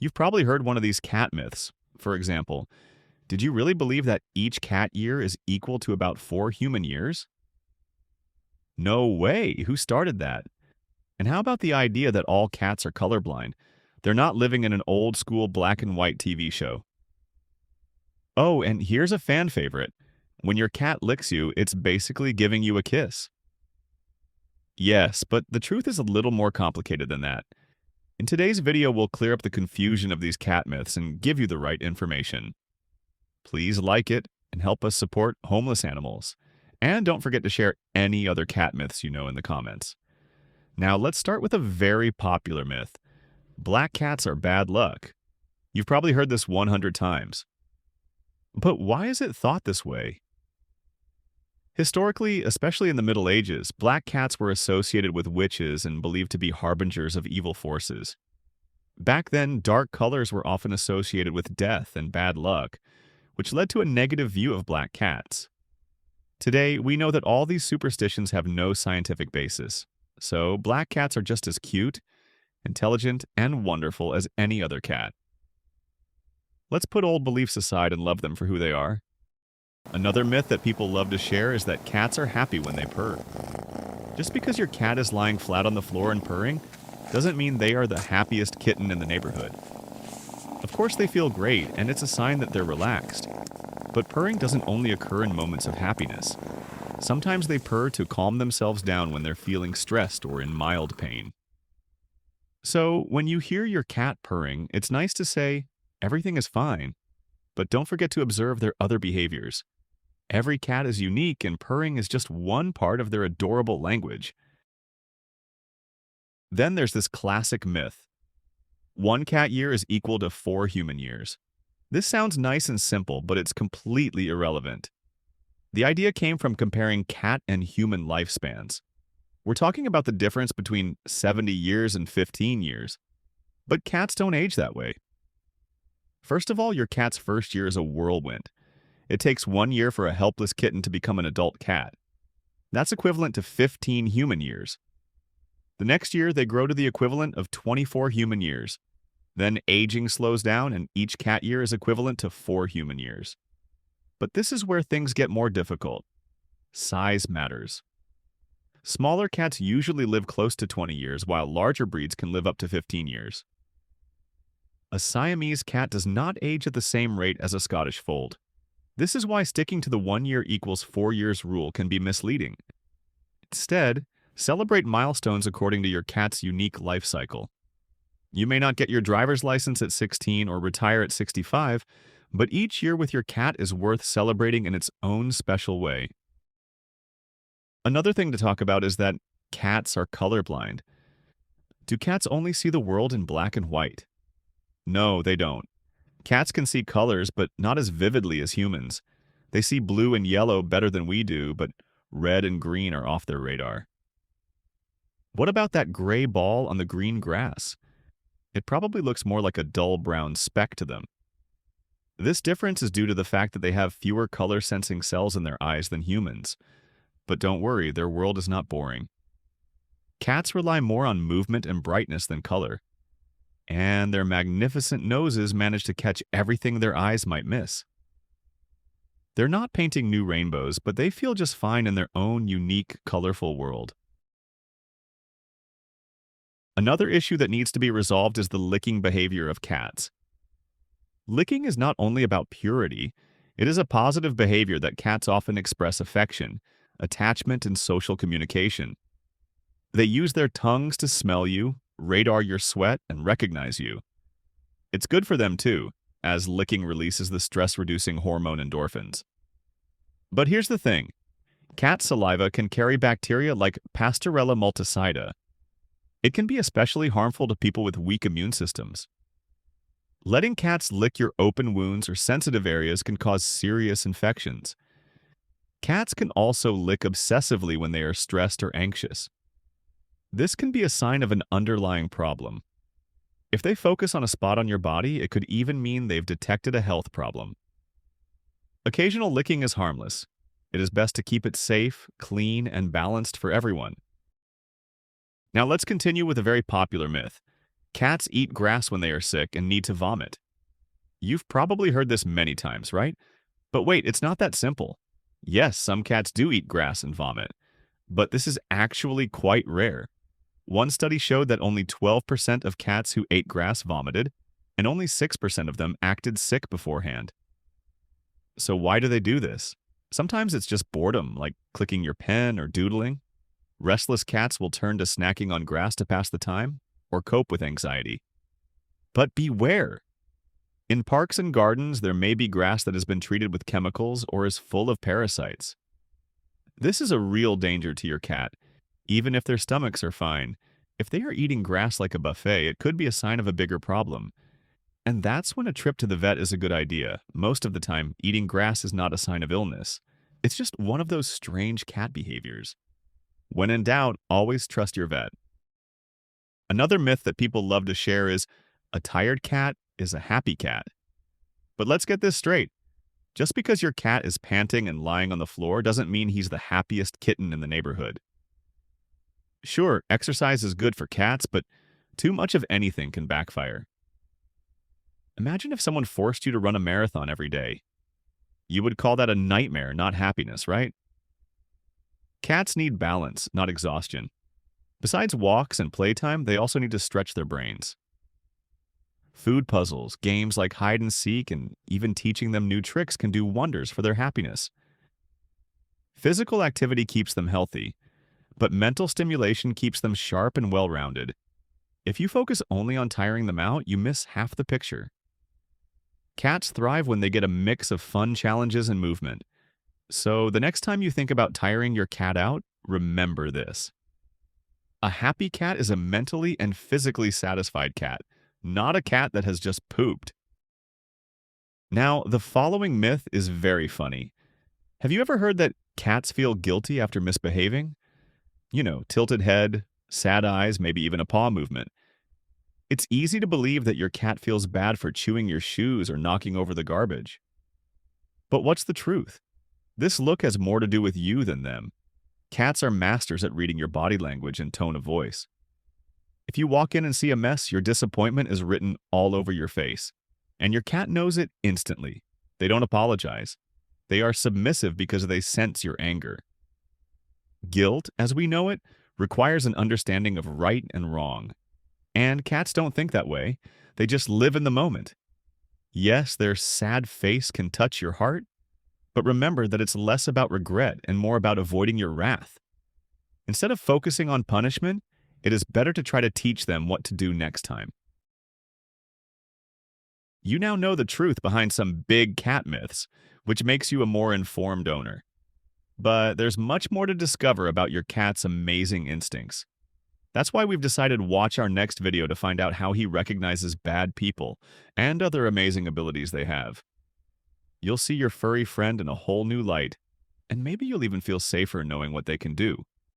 You've probably heard one of these cat myths. For example, did you really believe that each cat year is equal to about 4 human years? No way! Who started that? And how about the idea that all cats are colorblind? They're not living in an old school black and white TV show. Oh, and here's a fan favorite. When your cat licks you, it's basically giving you a kiss. Yes, but the truth is a little more complicated than that. In today's video, we'll clear up the confusion of these cat myths and give you the right information. Please like it and help us support homeless animals. And don't forget to share any other cat myths you know in the comments. Now, let's start with a very popular myth. Black cats are bad luck. You've probably heard this 100 times. But why is it thought this way? Historically, especially in the Middle Ages, black cats were associated with witches and believed to be harbingers of evil forces. Back then, dark colors were often associated with death and bad luck, which led to a negative view of black cats. Today, we know that all these superstitions have no scientific basis, so black cats are just as cute, intelligent, and wonderful as any other cat. Let's put old beliefs aside and love them for who they are. Another myth that people love to share is that cats are happy when they purr. Just because your cat is lying flat on the floor and purring doesn't mean they are the happiest kitten in the neighborhood. Of course they feel great, and it's a sign that they're relaxed. But purring doesn't only occur in moments of happiness. Sometimes they purr to calm themselves down when they're feeling stressed or in mild pain. So, when you hear your cat purring, it's nice to say, "Everything is fine," but don't forget to observe their other behaviors. Every cat is unique, and purring is just one part of their adorable language. Then there's this classic myth. One cat year is equal to 4 human years. This sounds nice and simple, but it's completely irrelevant. The idea came from comparing cat and human lifespans. We're talking about the difference between 70 years and 15 years. But cats don't age that way. First of all, your cat's first year is a whirlwind. It takes 1 year for a helpless kitten to become an adult cat. That's equivalent to 15 human years. The next year, they grow to the equivalent of 24 human years. Then aging slows down, and each cat year is equivalent to 4 human years. But this is where things get more difficult. Size matters. Smaller cats usually live close to 20 years, while larger breeds can live up to 15 years. A Siamese cat does not age at the same rate as a Scottish fold. This is why sticking to the 1 year equals 4 years rule can be misleading. Instead, celebrate milestones according to your cat's unique life cycle. You may not get your driver's license at 16 or retire at 65, but each year with your cat is worth celebrating in its own special way. Another thing to talk about is that cats are colorblind. Do cats only see the world in black and white? No, they don't. Cats can see colors, but not as vividly as humans. They see blue and yellow better than we do, but red and green are off their radar. What about that gray ball on the green grass? It probably looks more like a dull brown speck to them. This difference is due to the fact that they have fewer color-sensing cells in their eyes than humans. But don't worry, their world is not boring. Cats rely more on movement and brightness than color. And their magnificent noses manage to catch everything their eyes might miss. They're not painting new rainbows, but they feel just fine in their own unique, colorful world. Another issue that needs to be resolved is the licking behavior of cats. Licking is not only about purity, it is a positive behavior that cats often express affection, attachment, and social communication. They use their tongues to smell you, radar your sweat, and recognize you. It's good for them too, as licking releases the stress-reducing hormone endorphins. But here's the thing. Cat saliva can carry bacteria like Pasteurella multisida. It can be especially harmful to people with weak immune systems. Letting cats lick your open wounds or sensitive areas can cause serious infections. Cats can also lick obsessively when they are stressed or anxious. This can be a sign of an underlying problem. If they focus on a spot on your body, it could even mean they've detected a health problem. Occasional licking is harmless. It is best to keep it safe, clean, and balanced for everyone. Now let's continue with a very popular myth. Cats eat grass when they are sick and need to vomit. You've probably heard this many times, right? But wait, it's not that simple. Yes, some cats do eat grass and vomit, but this is actually quite rare. One study showed that only 12% of cats who ate grass vomited, and only 6% of them acted sick beforehand. So why do they do this? Sometimes it's just boredom, like clicking your pen or doodling. Restless cats will turn to snacking on grass to pass the time or cope with anxiety. But beware! In parks and gardens, there may be grass that has been treated with chemicals or is full of parasites. This is a real danger to your cat, even if their stomachs are fine. If they are eating grass like a buffet, it could be a sign of a bigger problem. And that's when a trip to the vet is a good idea. Most of the time, eating grass is not a sign of illness. It's just one of those strange cat behaviors. When in doubt, always trust your vet. Another myth that people love to share is a tired cat is a happy cat. But let's get this straight. Just because your cat is panting and lying on the floor doesn't mean he's the happiest kitten in the neighborhood. Sure, exercise is good for cats, but too much of anything can backfire. Imagine if someone forced you to run a marathon every day. You would call that a nightmare, not happiness, right? Cats need balance, not exhaustion. Besides walks and playtime, they also need to stretch their brains. Food puzzles, games like hide and seek, and even teaching them new tricks can do wonders for their happiness. Physical activity keeps them healthy, but mental stimulation keeps them sharp and well-rounded. If you focus only on tiring them out, you miss half the picture. Cats thrive when they get a mix of fun challenges and movement. So the next time you think about tiring your cat out, remember this. A happy cat is a mentally and physically satisfied cat, not a cat that has just pooped. Now, the following myth is very funny. Have you ever heard that cats feel guilty after misbehaving? You know, tilted head, sad eyes, maybe even a paw movement. It's easy to believe that your cat feels bad for chewing your shoes or knocking over the garbage. But what's the truth? This look has more to do with you than them. Cats are masters at reading your body language and tone of voice. If you walk in and see a mess, your disappointment is written all over your face. And your cat knows it instantly. They don't apologize. They are submissive because they sense your anger. Guilt, as we know it, requires an understanding of right and wrong. And cats don't think that way. They just live in the moment. Yes, their sad face can touch your heart, but remember that it's less about regret and more about avoiding your wrath. Instead of focusing on punishment, it is better to try to teach them what to do next time. You now know the truth behind some big cat myths, which makes you a more informed owner. But there's much more to discover about your cat's amazing instincts. That's why we've decided to watch our next video to find out how he recognizes bad people and other amazing abilities they have. You'll see your furry friend in a whole new light, and maybe you'll even feel safer knowing what they can do.